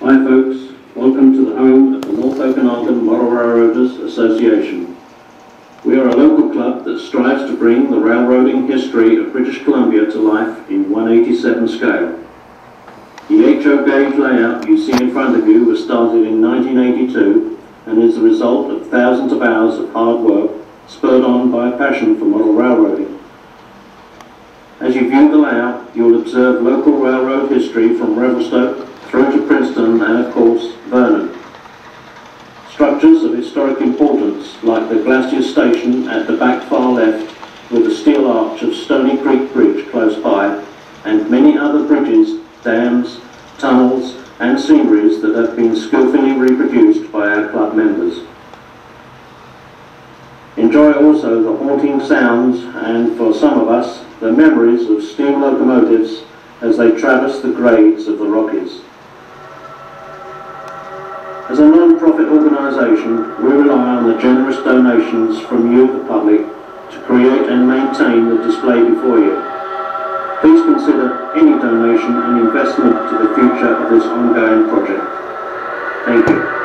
Hi folks, welcome to the home of the North Okanagan Model Railroaders Association. We are a local club that strives to bring the railroading history of British Columbia to life in 1/87 scale. The HO gauge layout you see in front of you was started in 1982 and is the result of thousands of hours of hard work spurred on by a passion for model railroading. As you view the layout, you will observe local railroad history from Revelstoke through to Princeton and, of course, Vernon. Structures of historic importance, like the Glacier Station at the back far left with the steel arch of Stony Creek Bridge close by, and many other bridges, dams, tunnels and sceneries that have been skillfully reproduced by our club members. Enjoy also the haunting sounds and, for some of us, the memories of steam locomotives as they traverse the grades of the Rockies. As a non-profit organisation, we rely on the generous donations from you, the public, to create and maintain the display before you. Please consider any donation an investment to the future of this ongoing project. Thank you.